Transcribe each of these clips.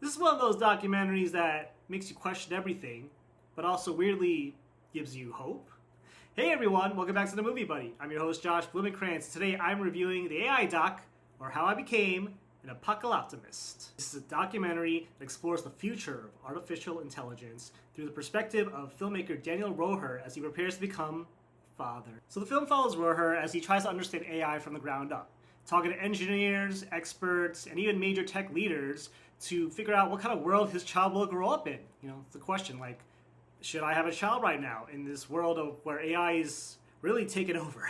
This is one of those documentaries that makes you question everything, but also weirdly gives you hope. Hey everyone, welcome back to the Movie Buddy. I'm your host Josh Blumenkrantz. Today I'm reviewing the AI doc, or How I Became an Apocaloptimist. This is a documentary that explores the future of artificial intelligence through the perspective of filmmaker Daniel Roher as he prepares to become a father. So the film follows Roher as he tries to understand AI from the ground up, talking to engineers, experts, and even major tech leaders to figure out what kind of world his child will grow up in. You know, it's the question, like, should I have a child right now in this world of where AI is really taken over?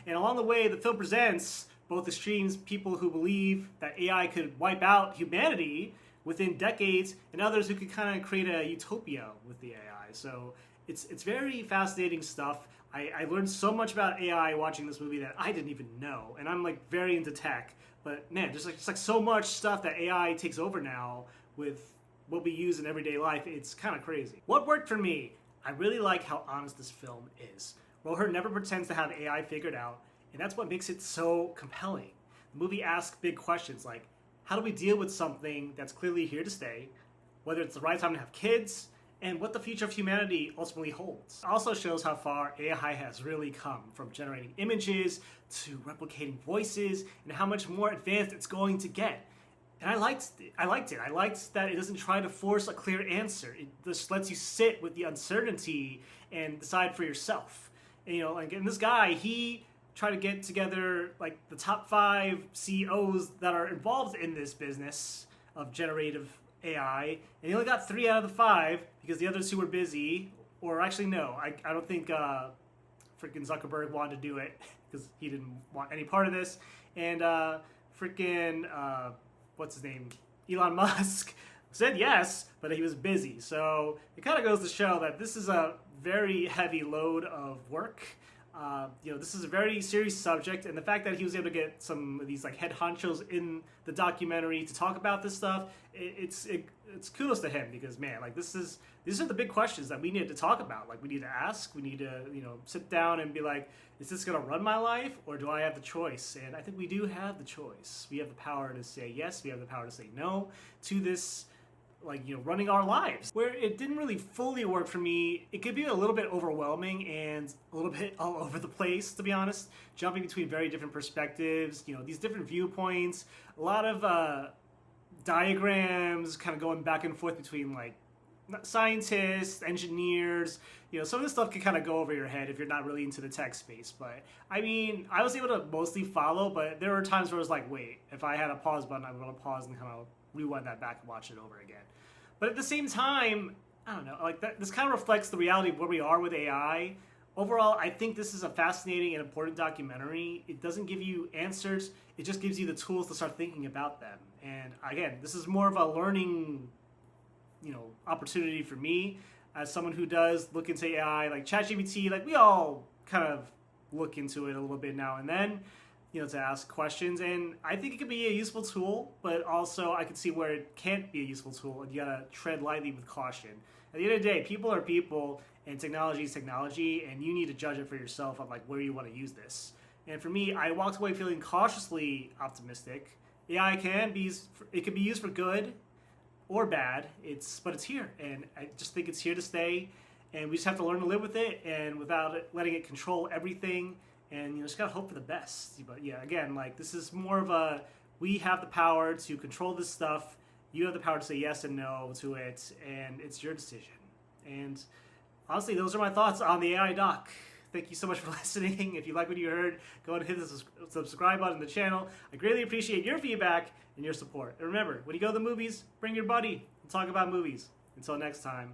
And along the way, the film presents both extremes, people who believe that AI could wipe out humanity within decades, and others who could kind of create a utopia with the AI. So it's very fascinating stuff. I learned so much about AI watching this movie that I didn't even know, and I'm like very into tech. But man, there's like so much stuff that AI takes over now with what we use in everyday life. It's kind of crazy. What worked for me? I really like how honest this film is. Roher never pretends to have AI figured out, and that's what makes it so compelling. The movie asks big questions like, how do we deal with something that's clearly here to stay, whether it's the right time to have kids, and what the future of humanity ultimately holds. It also shows how far AI has really come, from generating images to replicating voices, and how much more advanced it's going to get. And I liked it. I liked that it doesn't try to force a clear answer. It just lets you sit with the uncertainty and decide for yourself. And, you know, like, and this guy, he tried to get together like the top 5 CEOs that are involved in this business of generative AI, and he only got 3 out of the 5 because the others 2 were busy. Or actually, no, I don't think freaking Zuckerberg wanted to do it because he didn't want any part of this. And what's his name? Elon Musk said yes, but he was busy. So it kind of goes to show that this is a very heavy load of work. You know, this is a very serious subject, and the fact that he was able to get some of these like head honchos in the documentary to talk about this stuff, it's kudos to him, because man, like these are the big questions that we need to talk about. Like, we need to ask, we need to, you know, sit down and be like, is this gonna run my life, or do I have the choice? And I think we do have the choice. We have the power to say yes, we have the power to say no to this, like, you know, running our lives. Where it didn't really fully work for me, it could be a little bit overwhelming and a little bit all over the place, to be honest. Jumping between very different perspectives, you know, these different viewpoints, a lot of diagrams kind of going back and forth between like scientists, engineers. You know, some of this stuff can kind of go over your head if you're not really into the tech space. But I mean, I was able to mostly follow, but there were times where I was like, wait, if I had a pause button, I would want to pause and kind of rewind that back and watch it over again. But at the same time, I don't know, like this kind of reflects the reality of where we are with AI. Overall, I think this is a fascinating and important documentary. It doesn't give you answers, it just gives you the tools to start thinking about them. And again, this is more of a learning, you know, opportunity for me as someone who does look into AI, like ChatGPT. Like, we all kind of look into it a little bit now and then, you know, to ask questions. And I think it could be a useful tool, but also I could see where it can't be a useful tool, and you gotta tread lightly with caution. At the end of the day, people are people, and technology is technology, and you need to judge it for yourself on like where you want to use this. And for me, I walked away feeling cautiously optimistic. AI can be used for good or bad. But it's here, and I just think it's here to stay, and we just have to learn to live with it, and without letting it control everything. And, you know, just gotta hope for the best. But yeah, again, like, this is more of a, we have the power to control this stuff. You have the power to say yes and no to it, and it's your decision. And honestly, those are my thoughts on the AI doc. Thank you so much for listening. If you like what you heard, go ahead and hit the subscribe button to the channel. I greatly appreciate your feedback and your support. And remember, when you go to the movies, bring your buddy and talk about movies. Until next time.